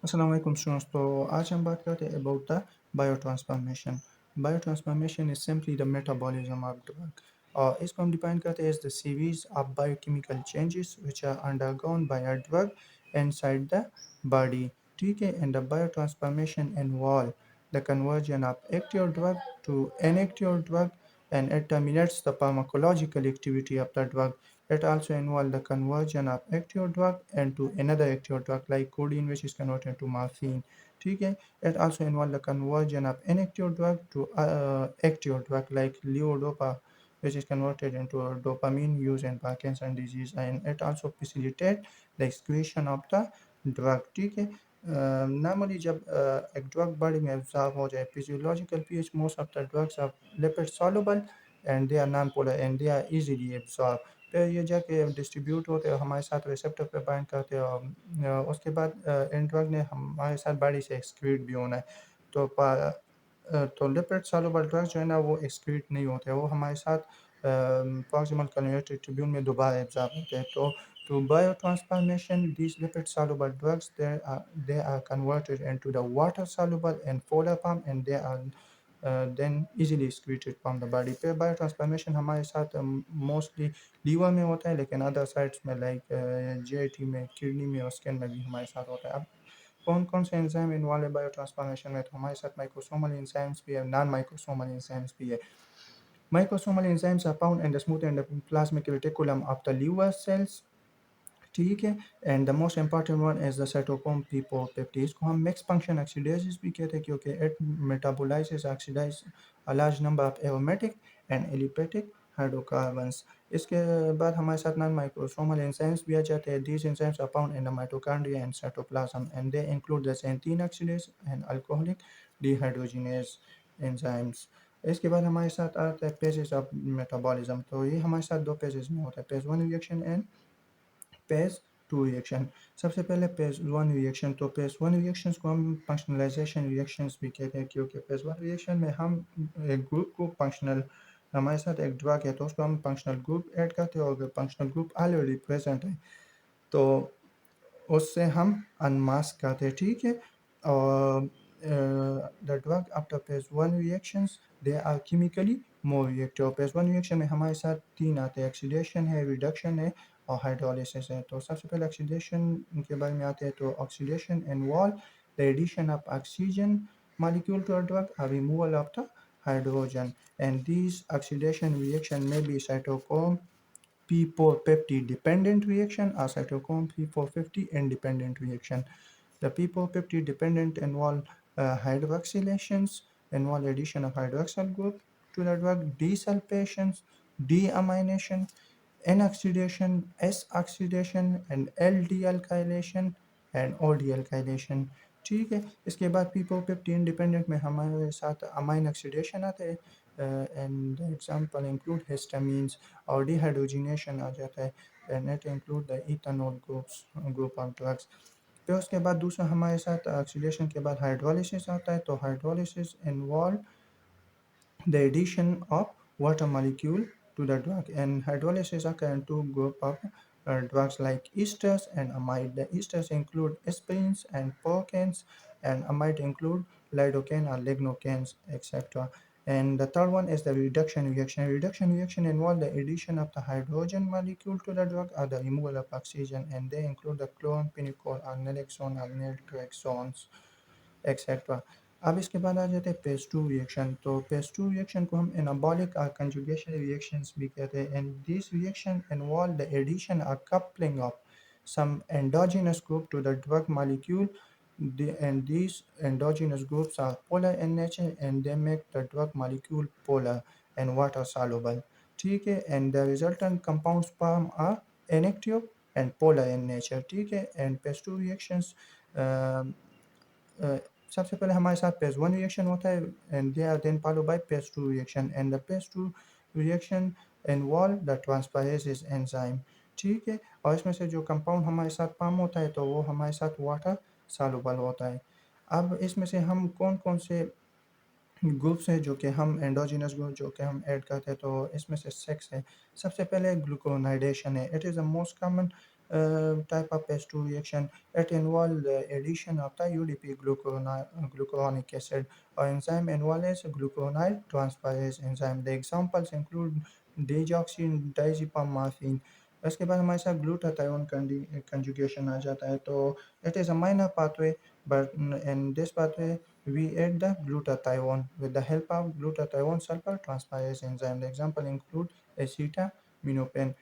अस्सलाम वालेकुम स्टूडेंट्स। तो आज हम बात करते हैं about the biotransformation. Biotransformation is simply the metabolism of drug, और इसको हम डिफाइन करते हैं as the series of biochemical changes which are undergone by a drug inside the body. ठीक है, and the biotransformation involve the conversion of active drug to inactive drug, and it terminates the pharmacological activity of the drug. It also involves the conversion of active drug into another active drug like codeine, which is converted to morphine. ठीक है, it also involves the conversion of inactive drug to active drug like levodopa, which is converted into dopamine used in Parkinson disease, and it also facilitates the excretion of the drug. ठीक है, normally जब एक drug body में absorb हो जाए, physiological pH most of the drugs are lipid soluble and they are non-polar and they are easily absorbed। फिर ये जाके डिस्ट्रीब्यूट होते हैं, हमारे साथ रिसेप्टर पे बाइंड करते हैं, और उसके बाद इन ड्रग ने हमारे साथ बॉडी से एक्सक्रीट भी होना है। तो तो लिपिड soluble ड्रग्स जो है ना वो एक्सक्रीट नहीं होते, वो हमारे साथ प्रॉक्सिमल कन्वर्टेड ट्यूब्यूल में दोबारा एब्जॉर्ब होते हैं। तो to biotransformation, these lipid-soluble drugs they are converted into the water-soluble and polar form, and they are then easily excreted from the body। पे बायोट्रांसफॉर्मेशन हमारे साथ मोस्टली लीवर में होता है, लेकिन अदर साइट्स में लाइक जीआईटी में, किडनी में और स्किन में भी हमारे साथ होता है। अब कौन कौन से एंजाइम इन्वॉल्व है बायोट्रांसफॉर्मेशन में, तो हमारे साथ माइक्रोसोमल एंजाइम्स भी है, नॉन माइक्रोसोमल एंजाइम्स भी है। Microsomal enzymes are found in the smooth endoplasmic reticulum of the liver cells। ठीक है, and the most important one is the cytochrome P450। इसको हम मिक्स फंक्शन ऑक्सीडेजेस भी कहते हैं, क्योंकि it metabolises oxidises a large number of aromatic and aliphatic hydrocarbons. इसके बाद हमारे साथ नॉन माइक्रोसोमल एंजाइम्स भी आ जाते हैं। These enzymes are found in the mitochondria and cytoplasm, and they include the xanthine oxidase and alcoholic dehydrogenase enzymes. इसके बाद हमारे साथ आता है पेजेस ऑफ मेटाबॉलिज्म। तो ये हमारे साथ दो पेजेस में होता है, page one reaction and page two reaction. सबसे पहले पेज वन रिएक्शन। तो पेज वन रिएक्शंस को हम फंक्शनलाइजेशन रिएक्शंस भी कहते हैं, क्योंकि पेज वन रिएक्शन में हम एक ग्रुप को फंक्शनल, हमारे साथ एक ड्रग है तो उसको हम फंक्शनल ग्रुप ऐड करते हैं, और अगर फंक्शनल ग्रुप ऑलरेडी प्रेजेंट है तो उससे हम अनमास्क करते हैं। ठीक है, और the drug after phase one reactions they are chemically more reactive. Phase one reaction में हमारे साथ तीन आते हैं, ऑक्सीडेशन है, रिडक्शन है और हाइड्रोलिसिस है। तो सबसे पहले ऑक्सीडेशन के बारे में आते हैं। तो oxidation involve the addition of oxygen molecule to a drug or removal of the hydrogen, and these oxidation reaction may be cytochrome P450 dependent reaction or cytochrome P450 independent reaction। The P450 dependent involve hydroxylations, involve addition of hydroxyl group to the drug, desulfations, deamination, N-oxidation, S-oxidation and L-dealkylation and O-dealkylation। ठीक है, इसके बाद P450 independent में हमारे साथ amine oxidation आते हैं, and example include histamines, और डिहाइड्रोजिनेशन आ जाता है, and it include the ethanol group of drugs. फिर उसके बाद दूसरा हमारे साथ ऑक्सीडेशन के बाद हाइड्रोलिसिस आता है। तो hydrolysis involve the addition of water molecule to the drug, and hydrolysis occur in two group of drugs like esters and amide। The esters include aspirins and procaines, and amide include lidocaine or lignocaines, etc. And the third one is the reduction reaction. Reduction reaction involve the addition of the hydrogen molecule to the drug or the removal of oxygen, and they include the chlorine, pinicol, or naloxone or naltrexone, etcetera. अब इसके बाद आ जाते हैं phase two reaction. तो phase two reaction को हम anabolic और कंजुगेशन रिएक्शंस भी कहते हैं, and this reaction involve the addition और coupling of some endogenous group to the drug molecule, and these endogenous groups are polar in nature, and they make the drug molecule polar and water soluble। ठीक है, and the resultant compounds form are inactive and polar in nature। ठीक है, and page two reactions सबसे पहले हमारे साथ page one reaction होता है, and they are then follow by page two reaction, and the page two reaction involve the transferase enzyme. ठीक है, और इसमें से जो कंपाउंड हमारे साथ फॉर्म होता है तो वो हमारे साथ वाटर सॉल्युबल होता है। अब इसमें से हम कौन कौन से ग्रुप्स हैं जो कि हम एंडोजिनस ग्रुप जो कि हम ऐड करते हैं, तो इसमें से सेक्स है। सबसे पहले ग्लूकोनाइडेशन है। It is the most common type of H2 reaction. It involves the addition of the UDP glucuronic acid or enzyme involves gluconyl transferase enzyme. The examples include diazepam. इसके बाद हमारे साथ ग्लूटाथायोन conjugation आ जाता है. तो it is a minor pathway, but in this pathway we add the glutathione with the help of glutathione sulfur transferase enzyme. The example include acetaminophen.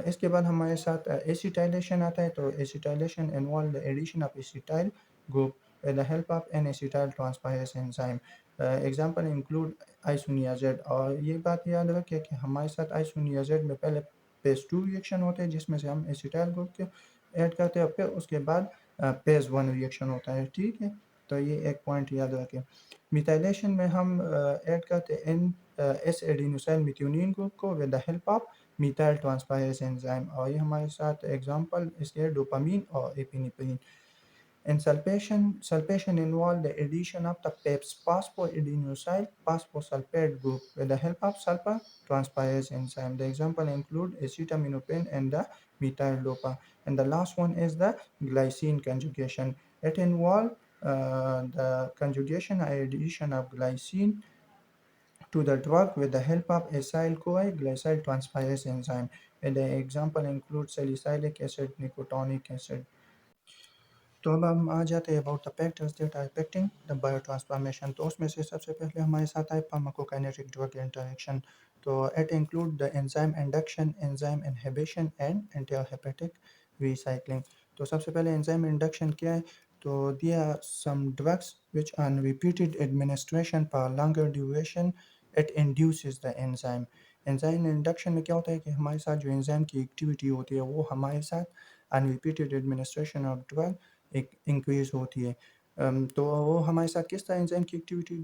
इसके बाद हमारे साथ एसिटाइलेशन आता है. तो acetylation involve the addition of acetyl group with the help of an acetyl transferase enzyme. Example include isoniazid. और ये बात याद रखें कि हमारे साथ आइसोनियाजेड में पहले पेज 2 रिएक्शन होते हैं जिसमें से हम एसिटाइल ग्रुप के ऐड करते हैं, फिर उसके बाद पेज 1 रिएक्शन होता है. ठीक है, तो ये एक पॉइंट याद रखें. मिथाइलेशन में हम ऐड करते हैं एस एडिनोसाइल मिथ्योनिन ग्रुप को with the help of methyl transferase enzyme. और ये हमारे साथ एग्जांपल इसके डोपामीन और epinephrine. And sulfation involve the addition of the PEPs phosphoadenosyl phosphosulfate group with the help of sulfur transferase enzyme. The example include acetaminophen and the methyl dopa. And the last one is the glycine conjugation. It involve the conjugation or addition of glycine to the drug with the help of acyl-CoA glycyl transferase enzyme. And the example includes salicylic acid, nicotinic acid. तो अब हम आ जाते हैं about the factors that are affecting the biotransformation. तो उसमें से सबसे पहले हमारे साथ आए फार्माकोकाइनेटिक ड्रग इंटरेक्शन. तो it include the enzyme induction, enzyme inhibition and enterohepatic recycling. तो सबसे पहले एंजाइम इंडक्शन क्या है. तो there are some drugs which on repeated administration for longer duration it induces the enzyme. Enzyme induction में क्या होता है कि हमारे साथ जो एंजाइम की एक्टिविटी होती है वो हमारे साथ on repeated administration of drug एक इंक्रीज होती है. तो वो हमारे साथ किस तरह एंजाइम की एक्टिविटी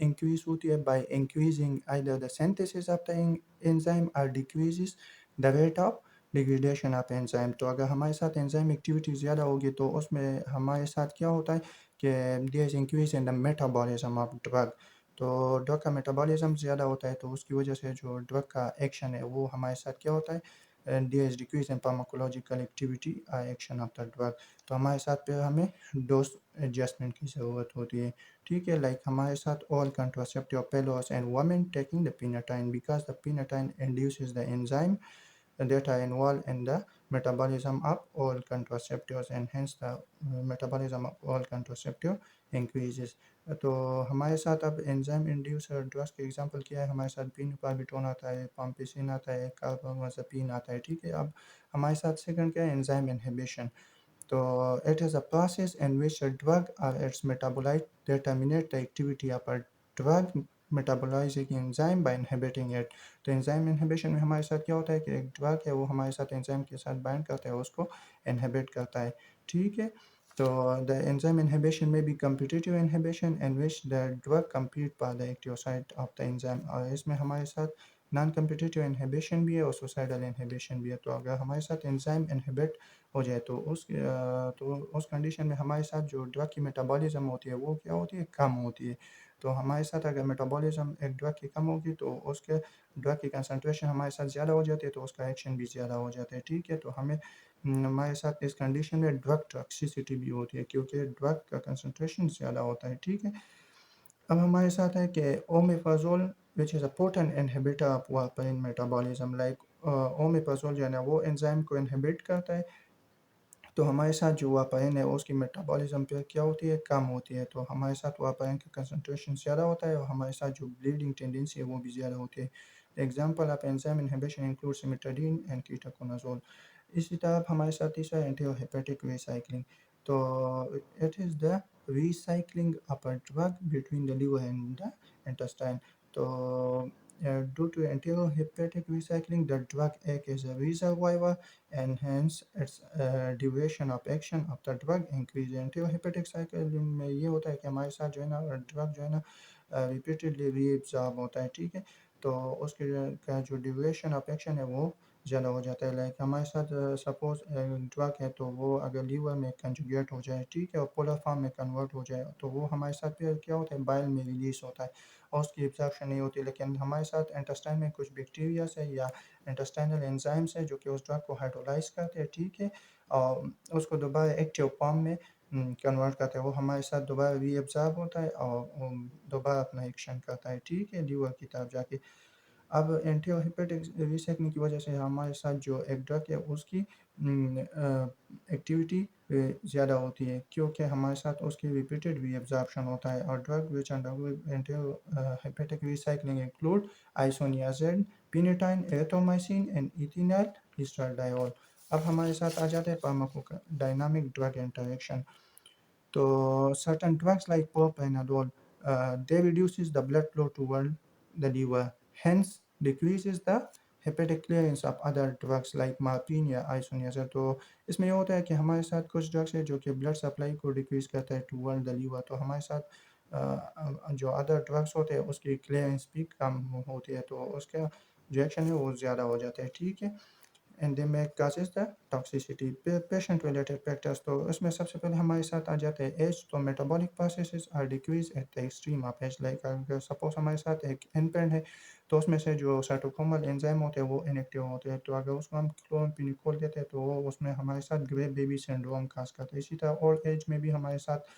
इंक्रीज होती है by increasing either the synthesis of the enzyme और decreases the rate of degradation of enzyme. तो अगर हमारे साथ एंजाइम एक्टिविटी ज़्यादा होगी तो उसमें हमारे साथ क्या होता है कि there is increase in the metabolism of drug. तो ड्रग का मेटाबॉलिज्म ज़्यादा होता है तो उसकी वजह से जो ड्रग का एक्शन है वो हमारे साथ क्या होता है, there is decrease in pharmacological activity और एक्शन ऑफ द ड्रग. तो हमारे साथ फिर हमें डोज एडजस्टमेंट की ज़रूरत होती है. ठीक है, लाइक हमारे साथ all contraceptive pills and women taking the phenytoin because the phenytoin induces the enzyme that are involved in the metabolism of all contraceptives and hence the metabolism of all contraceptive increases. तो हमारे साथ अब enzyme induce drugs के example क्या है. हमारे साथ पीनोपार्बिटोन आता है, पम्पिसिन आता है, कार्बामाज़ेपिन आता है. ठीक है, अब हमारे साथ सेकंड क्या है, enzyme inhibition. So it is a process in which a drug or its metabolite they terminate the activity of a drug metabolizing enzyme by inhibiting it. तो एंजाइम इनहिबिशन में हमारे साथ क्या होता है कि एक ड्रग है वो हमारे साथ एंजाइम के साथ बाइंड करता है, उसको इनहिबिट करता है. ठीक है, तो द एंजाइम इनहिबिशन में भी competitive inhibition in which the drug compete for the active site of the enzyme. और इसमें हमारे साथ नॉन कम्पिटिटिव इनहिबिशन भी है और सुसाइडल इनहिबिशन भी है. तो अगर हमारे साथ एंजाइम इनहिबिट हो जाए तो उस कंडीशन में हमारे साथ जो ड्रग की मेटाबॉलिज्म होती है वो क्या होती है, कम होती है. तो हमारे साथ अगर मेटाबॉलिज्म एक ड्रग की कम होगी तो उसके ड्रग की कंसंट्रेशन हमारे साथ ज़्यादा हो जाती है तो उसका एक्शन भी ज़्यादा हो जाता है. ठीक है, तो हमें हमारे साथ इस कंडीशन में ड्रग टॉक्सिसिटी भी होती है क्योंकि ड्रग का कंसंट्रेशन ज़्यादा होता है. ठीक है, अब हमारे साथ है कि omeprazole which is a potent inhibitor of warfarin metabolism. Like omeprazole जो है ना वो एंजाइम को इनहिबिट करता है. तो हमारे साथ जो वार्फारिन है उसकी मेटाबॉलिज्म पे क्या होती है, कम होती है. तो हमारे साथ वार्फारिन का कंसंट्रेशन ज़्यादा होता है और हमारे साथ जो ब्लीडिंग टेंडेंसी है वो भी ज़्यादा होती है. Example of enzyme inhibition include cimetidine and ketoconazole. इसी तरह हमारे साथ तीसरा एंटीरोहेपेटिक रीसाइक्लिंग. तो it is the recycling of a drug between the liver and the intestine. तो due to enterohepatic recycling, the drug acts as a reservoir and hence its duration of action of the drug increase. Enterohepatic cycle में ये होता है कि हमारे साथ जो है ना ड्रग जो है ना रिपीटेडली रीअब्सॉर्ब होता है. ठीक है, तो उसके का जो ड्यूरेशन ऑफ एक्शन है वो ज़्यादा हो जाता है। लाइक हमारे साथ सपोज़ ड्रग है तो वो अगर लीवर में कंजुगेट हो जाए, ठीक है, और पोलर फॉर्म में कन्वर्ट हो जाए तो वो हमारे साथ फिर क्या होता है, बाइल में रिलीज़ होता है और उसकी एब्जॉर्प्शन नहीं होती। लेकिन हमारे साथ इंटेस्टाइन में कुछ बैक्टीरियाज है या इंटेस्टाइनल एंजाइम्स है जो कि उस ड्रग को हाइड्रोलाइज़ करते हैं, ठीक है, और उसको दोबारा एक्टिव फॉर्म में कन्वर्ट करते हैं। वो हमारे साथ दोबारा रीअब्ज़ॉर्ब होता है और दोबारा अपना एक्शन करता है, ठीक है, लीवर की तरफ जाके। अब एंटीओहिपेटिक रीसाइक्लिंग की वजह से हमारे साथ जो एक ड्रग है उसकी एक्टिविटी ज़्यादा होती है क्योंकि हमारे साथ उसकी रिपीटेड रीअब्ज़ॉर्प्शन होता है। और drug which undergo enterohepatic recycling include isoniazid, phenytoin, erythromycin and ethanol estradiol. अब हमारे साथ आ जाते हैं pharmacodynamic drug interaction. So certain drugs like propanadol, they reduces the blood flow toward the liver, hence decreases the hepatic clearance of other drugs like morphine या isoniazid। तो इसमें ये होता है कि हमारे साथ कुछ ड्रग्स है जो कि ब्लड सप्लाई को डिक्रीज करता है टूवर्ड द लीवर, तो हमारे साथ जो अदर ड्रग्स होते हैं उसकी क्लियरेंस भी कम होती है, तो उसका जो एक्शन है वो ज़्यादा हो जाता है, ठीक है। Endemic causes the toxicity. Patient related factors, तो इसमें सबसे पहले हमारे साथ आ जाते हैं एज। तो metabolic processes are decrease at the extreme of age. Like अगर सपोज हमारे साथ एक इनफेंट है तो उसमें से जो साइटोक्रोमल एंजाइम होते हैं वो इनएक्टिव होते हैं, तो अगर उसको हम क्लोराम्फेनिकोल देते हैं तो वो उसमें हमारे साथ ग्रे बेबी सिंड्रोम काज करता है। इसी तरह ओल्ड एज में भी हमारे साथ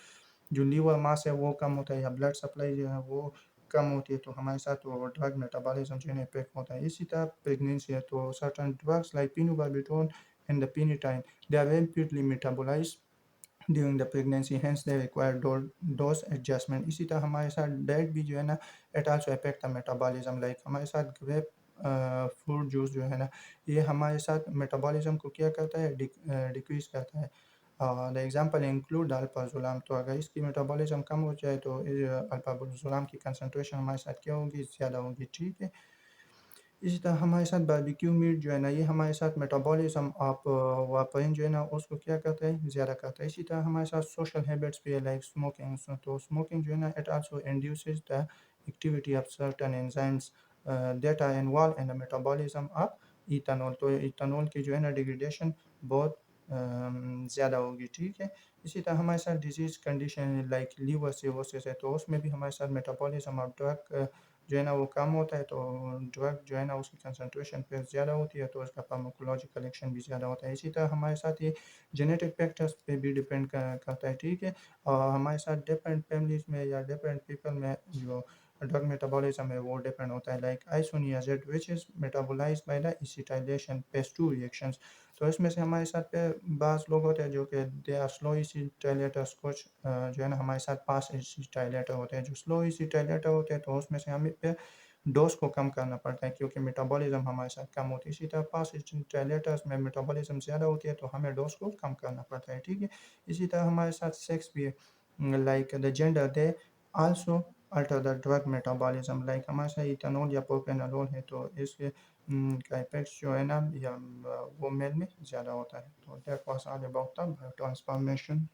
जो लीवर मास है वो कम होता है या ब्लड सप्लाई जो है वो कम होती है, तो हमारे साथ वो ड्रग मेटाबॉलिज्म जो है इफेक्ट होता है। इसी तरह प्रेगनेंसी है तो certain drugs like phenobarbital and the phenytoin, they are rapidly metabolized during the pregnancy, hence they require dose adjustment. इसी तरह हमारे साथ डाइट भी जो है ना, it also affect the metabolism. Like हमारे साथ ग्रेप फ्रूट जूस जो है ना, ये हमारे साथ मेटाबॉलिज्म को क्या करता है, डिक्रीज करता है। द एग्जांपल इंक्लूड अल्पाजुलाम, तो अगर इसकी मेटाबॉलिज्म कम हो जाए तो अल्पाजुलाम की कंसंट्रेशन हमारे साथ क्या होगी, ज़्यादा होगी, ठीक है। इसी तरह हमारे साथ बारबेक्यू मीट जो है ना, ये हमारे साथ मेटाबॉलिज्म आप वापरिन जो है ना उसको क्या करता है, ज़्यादा करता है। इसी तरह हमारे साथ सोशल हैबिट्स भी है लाइक स्मोकिंग। तो स्मोकिंग जो है ना, it also induces the activity of certain enzymes that are involve in the metabolism of ethanol. तो इथानॉल की जो है ना डिग्रेडेशन बहुत ज़्यादा होगी, ठीक है। इसी तरह हमारे साथ disease condition like liver cirrhosis है तो उसमें भी हमारे साथ मेटाबॉलिज्म ऑफ ड्रग जो है ना वो कम होता है, तो ड्रग जो है ना उसकी कंसंट्रेशन फिर ज़्यादा होती है तो उसका फार्माकोलॉजिकल एक्शन भी ज़्यादा होता है। इसी तरह हमारे साथ ये जेनेटिक फैक्टर्स पे भी डिपेंड करता है, ठीक है। और हमारे साथ डिफरेंट फैमिलीज़ में या डिफरेंट पीपल में जो ड्रग मेटाबॉलिज्म है वो डिपेंड होता है। Like isoniazid which is metabolised by the acetylation phase 2 reactions. तो इसमें से हमारे साथ पे बाज़ लोग होते हैं जो कि दे आर स्लो एसिटाइलेटर्स, कुछ जो है ना हमारे साथ फास्ट एसिटाइलेटर होते हैं। जो स्लो एसिटाइलेटर होते हैं तो उसमें से हमें पे डोज़ को कम करना पड़ता है क्योंकि मेटाबॉलिज्म हमारे साथ कम होती है। इसी तरह फास्ट एसिटाइलेटर्स में मेटाबॉलिज्म ज़्यादा होती है तो हमें डोज़ को कम करना पड़ता है, ठीक है। इसी तरह हमारे साथ सेक्स भी है, like the gender they also alter the drug metabolism. Like हमारे साथ इथेनॉल या प्रोपेनॉल है तो इसके का इफेक्ट्स जो है ना या वो मेल में ज़्यादा होता है। तो that was all about the biotransformation.